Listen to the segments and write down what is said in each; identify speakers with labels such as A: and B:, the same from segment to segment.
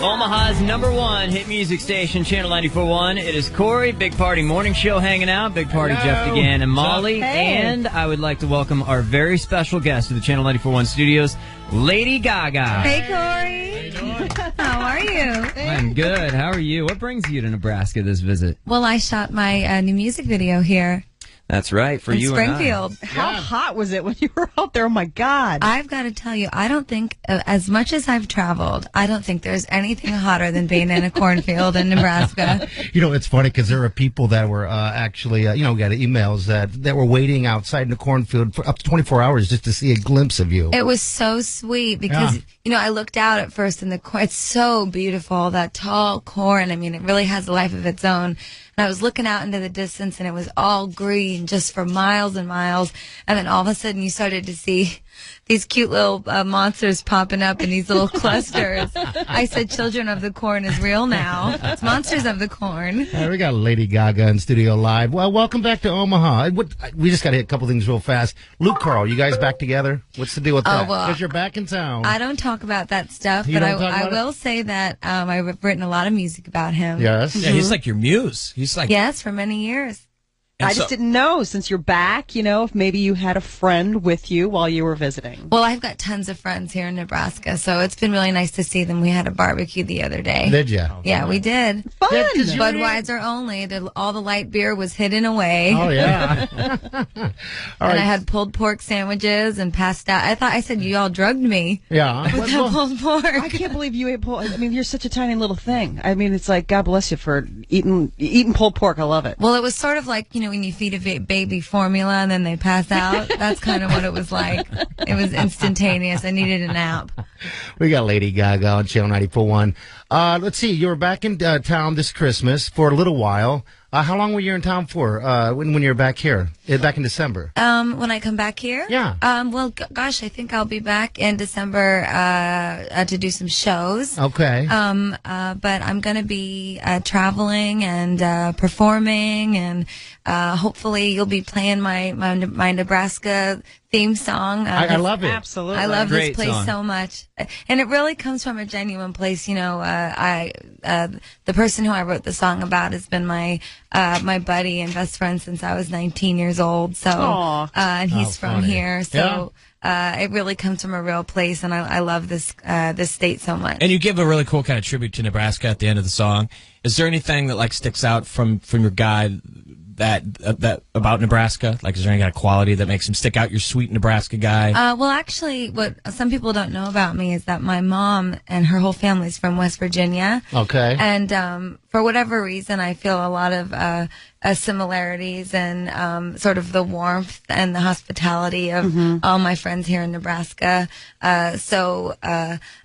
A: Omaha's #1 hit music station, Channel 94.1. It is Corey, Big Party Morning Show hanging out. Big Party Jeff DeGan and Molly.
B: Hey.
A: And I would like to welcome our very special guest to the Channel 94.1 studios, Lady Gaga.
B: Hey, Corey. How you doing? How are you?
A: I'm good. How are you? What brings you to Nebraska this visit?
B: Well, I shot my new music video here.
A: That's right, for
B: in
A: you
B: Springfield.
A: and I.
C: How hot was it when you were out there? Oh, my God.
B: I've got to tell you, I don't think, as much as I've traveled, I don't think there's anything hotter than being in a cornfield in Nebraska.
D: You know, it's funny because there are people that were actually, we got emails that were waiting outside in the cornfield for up to 24 hours just to see a glimpse of you.
B: It was so sweet because, I looked out at first in the corn. It's so beautiful, that tall corn. I mean, it really has a life of its own. And I was looking out into the distance, and it was all green just for miles and miles. And then all of a sudden, you started to see these cute little monsters popping up in these little clusters. I said, "Children of the Corn is real now. It's Monsters of the Corn."
D: All right, we got Lady Gaga in studio live. Well, welcome back to Omaha. We just got to hit a couple things real fast. Luke Carl, you guys back together? What's the deal with that?
B: Well,
D: because you're back in town.
B: I don't talk about that stuff,
D: You
B: but
D: don't talk
B: I
D: about
B: will say that I've written a lot of music about him.
D: Yes.
E: Yeah, he's like your muse. He's like
B: Yes, for many years.
C: I just didn't know, since you're back, if maybe you had a friend with you while you were visiting.
B: Well, I've got tons of friends here in Nebraska, so it's been really nice to see them. We had a barbecue the other day.
D: Did you?
B: Yeah, we did.
C: Fun!
B: Budweiser only. All the light beer was hidden away.
D: Oh, yeah.
B: And I had pulled pork sandwiches and passed out. I said you all drugged me.
D: Yeah.
B: With that pulled pork.
C: I can't believe you ate pulled. I mean, you're such a tiny little thing. I mean, it's like, God bless you for eating pulled pork. I love it.
B: Well, it was sort of like, when you feed a baby formula and then they pass out. That's kind of what it was like. It was instantaneous. I needed a nap.
D: We got Lady Gaga on Channel 94.1. Let's see. You were back in town this Christmas for a little while. How long were you in town for when you were back here? Back in December?
B: When I come back here?
D: Yeah.
B: Well, gosh, I think I'll be back in December to do some shows.
D: Okay.
B: But I'm going to be traveling and performing, and hopefully you'll be playing my Nebraska theme song.
D: I love it.
C: Absolutely.
B: I love
A: Great
B: this place
A: song.
B: so much. And it really comes from a genuine place. The person who I wrote the song about has been my buddy and best friend since I was 19 years old. So, and he's from
D: funny.
B: here. So, it really comes from a real place, and I love this state so much.
E: And you give a really cool kind of tribute to Nebraska at the end of the song. Is there anything that sticks out from your guy that about Nebraska? Is there any kind of quality that makes him stick out? Your sweet Nebraska guy.
B: Well, actually, what some people don't know about me is that my mom and her whole family is from West Virginia.
D: Okay.
B: And for whatever reason, I feel a lot of similarities and sort of the warmth and the hospitality of all my friends here in Nebraska. So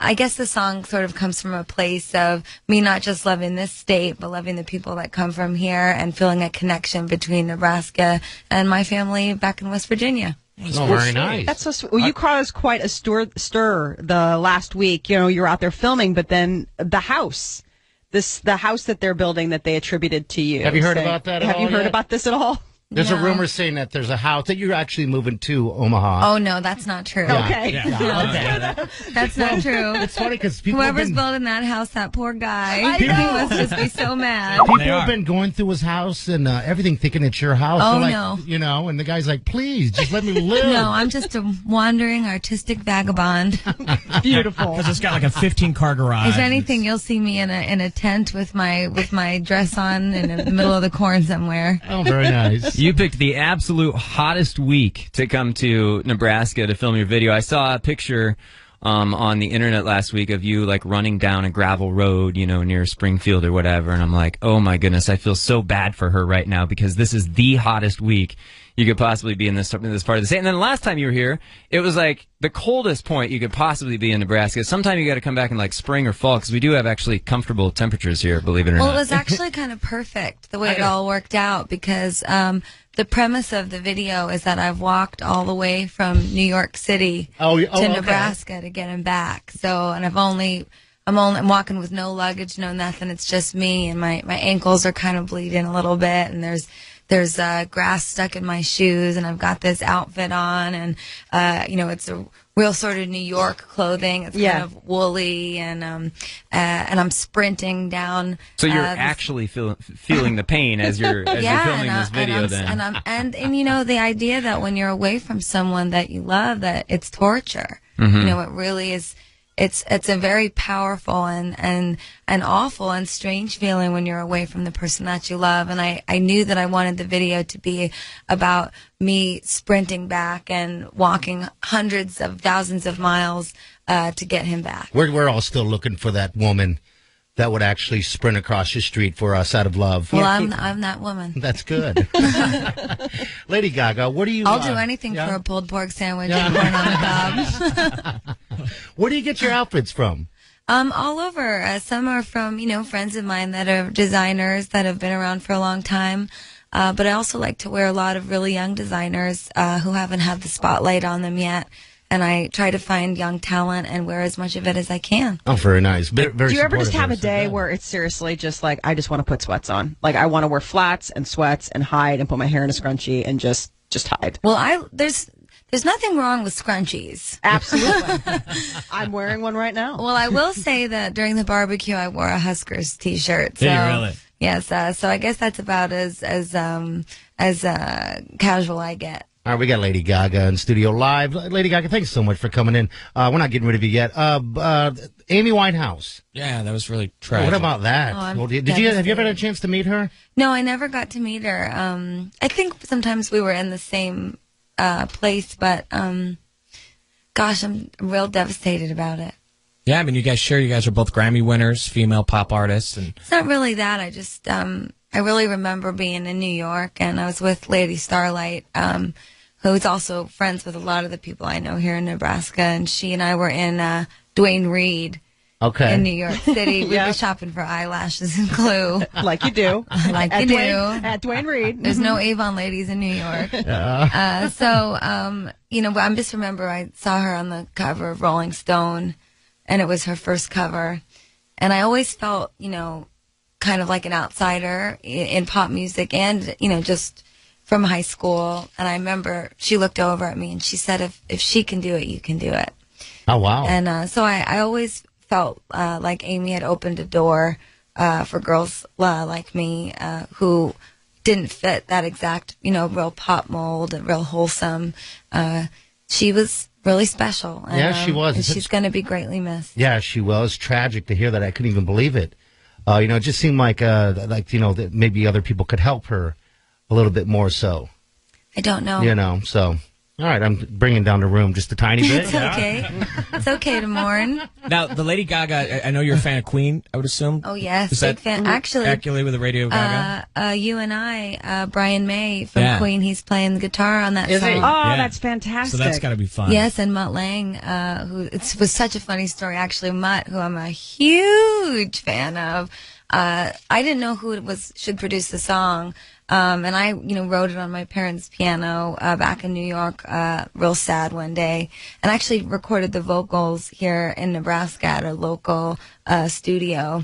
B: I guess the song sort of comes from a place of me not just loving this state, but loving the people that come from here and feeling a connection between Nebraska and my family back in West Virginia.
D: Oh, very nice.
C: That's so sweet. Well, you caused quite a stir the last week. You're out there filming, but then the house that they're building that they attributed to you.
D: Have you heard about that at
C: Have
D: all
C: you heard
D: yet?
C: about this at all?
D: There's
B: No.
D: a rumor saying that there's a house that you're actually moving to Omaha.
B: Oh, no, that's not true.
C: Okay.
B: That's not true.
D: It's funny because people have
B: Whoever's
D: been,
B: building that house, that poor guy,
C: I
B: he
C: know.
B: must just be so mad.
D: people
E: They
D: have
E: are.
D: been going through his house and everything thinking it's your house.
B: Oh,
D: So
B: no.
D: And the guy's like, please, just let me live.
B: No, I'm just a wandering artistic vagabond.
C: Beautiful.
E: Because it's got a 15-car garage.
B: If anything, you'll see me in a tent with my dress on in the middle of the corn somewhere.
D: Oh, very nice.
A: You picked the absolute hottest week to come to Nebraska to film your video. I saw a picture on the internet last week of you running down a gravel road, near Springfield or whatever, and I'm like, oh my goodness, I feel so bad for her right now because this is the hottest week you could possibly be in this part of the state. And then the last time you were here, it was the coldest point you could possibly be in Nebraska. Sometime you got to come back in spring or fall because we do have actually comfortable temperatures here, believe it or
B: Well,
A: not.
B: it was actually kind of perfect the way it all worked out because the premise of the video is that I've walked all the way from New York City to
D: okay.
B: Nebraska to get him back. So, and I'm walking with no luggage, no nothing. It's just me, and my ankles are kind of bleeding a little bit, and there's there's grass stuck in my shoes, and I've got this outfit on, and it's a real sort of New York clothing. It's kind of woolly, and I'm sprinting down.
A: So you're actually feeling the pain as you're filming this video. And the idea that when you're away from someone that you love, that it's torture. Mm-hmm. It really is. It's a very powerful and awful and strange feeling when you're away from the person that you love. And I knew that I wanted the video to be about me sprinting back and walking hundreds of thousands of miles to get him back.
D: We're all still looking for that woman that would actually sprint across the street for us out of love.
B: Well, I'm that woman.
D: That's good. Lady Gaga, what do you...
B: I'll do anything for a pulled pork sandwich and corn on the cob.
D: Where do you get your outfits from?
B: All over. Some are from, friends of mine that are designers that have been around for a long time. But I also like to wear a lot of really young designers who haven't had the spotlight on them yet. And I try to find young talent and wear as much of it as I can.
D: Oh, very nice. Very
C: do you ever just have a day where it's seriously just like, I just want to put sweats on? Like, I want to wear flats and sweats and hide and put my hair in a scrunchie and just hide.
B: Well, there's nothing wrong with scrunchies.
C: Absolutely. I'm wearing one right now.
B: Well, I will say that during the barbecue, I wore a Huskers t-shirt. So,
E: did you really?
B: Yes. So I guess that's about as casual I get.
D: All right, we got Lady Gaga in studio live. Lady Gaga, thanks so much for coming in. We're not getting rid of you yet. Amy Winehouse.
E: Yeah, that was really tragic.
D: What about that?
B: Oh,
D: have you ever had a chance to meet her?
B: No, I never got to meet her. I think sometimes we were in the same place, but gosh, I'm real devastated about it.
E: Yeah, I mean, you guys are both Grammy winners, female pop artists, and
B: it's not really that. I just I really remember being in New York, and I was with Lady Starlight, who's also friends with a lot of the people I know here in Nebraska, and she and I were in Duane Reade.
D: Okay.
B: In New York City. We were shopping for eyelashes and glue.
C: Like you do.
B: At
C: Duane Reade.
B: There's no Avon ladies in New York. I just remember I saw her on the cover of Rolling Stone, and it was her first cover. And I always felt, kind of like an outsider in pop music and, just from high school. And I remember she looked over at me and she said, if she can do it, you can do it.
D: Oh, wow.
B: And so I always felt like Amy had opened a door for girls like me who didn't fit that exact, real pop mold and real wholesome. She was really special. And,
D: she was.
B: And she's going to be greatly missed.
D: Yeah, she was. Tragic to hear that. I couldn't even believe it. It just seemed like that maybe other people could help her a little bit more so.
B: I don't know.
D: So... All right, I'm bringing down the room just a tiny bit.
B: It's okay. It's okay to mourn.
E: Now, the Lady Gaga, I know you're a fan of Queen, I would assume.
B: Oh, yes.
E: Is
B: big fan. Actually,
E: accurately with the Radio Gaga?
B: you and I, Brian May from Queen, he's playing the guitar on that
C: Is
B: song.
C: he? Oh, that's fantastic.
E: So that's got to be fun.
B: Yes, and Mutt Lange, it was such a funny story. Actually, Mutt, who I'm a huge fan of, I didn't know who should produce the song. And I, wrote it on my parents' piano back in New York, real sad one day, and actually recorded the vocals here in Nebraska at a local studio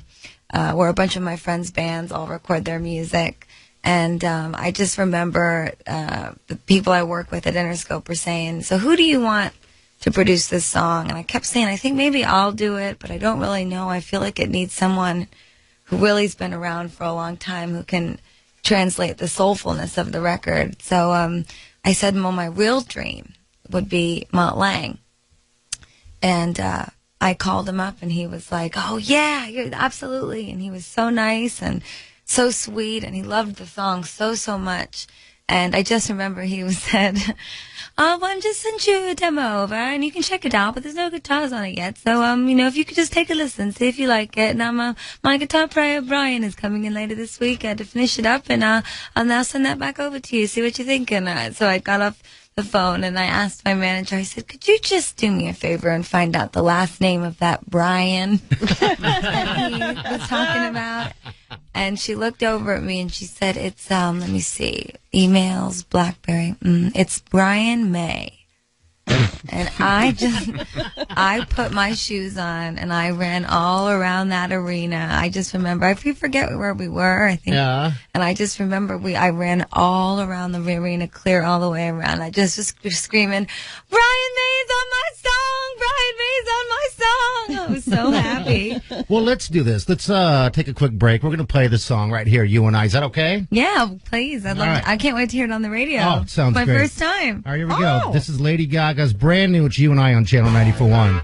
B: where a bunch of my friends' bands all record their music. And I just remember the people I work with at Interscope were saying, so who do you want to produce this song? And I kept saying, I think maybe I'll do it, but I don't really know. I feel like it needs someone who really's been around for a long time who can translate the soulfulness of the record. So I said, well, my real dream would be Mutt Lange. And I called him up and he was like, oh yeah, absolutely. And he was so nice and so sweet and he loved the song so much. And I just remember he said, well, I'm just sent you a demo over and you can check it out, but there's no guitars on it yet. So, if you could just take a listen, see if you like it. And my guitar player, Brian, is coming in later this week to finish it up and I'll now send that back over to you, see what you think. And so I got off the phone and I asked my manager, I said, could you just do me a favor and find out the last name of that Brian that he was talking about? And she looked over at me and she said, it's, let me see, emails, BlackBerry, it's Brian May. And I put my shoes on and I ran all around that arena. I just remember, I forget where we were, I think.
D: Yeah.
B: And I just remember I ran all around the arena, clear all the way around. I just was screaming, Brian May's on my song! Brian May's on my song! I was so happy.
D: Well, let's do this. Let's take a quick break. We're going to play this song right here, you and I. Is that okay?
B: Yeah, please. I'd love
D: right.
B: it. I can't wait to hear it on the radio.
D: Oh, sounds
B: my
D: great.
B: first time.
D: All right, here we go. This is Lady Gaga's brand new It's You and I on Channel 94.1.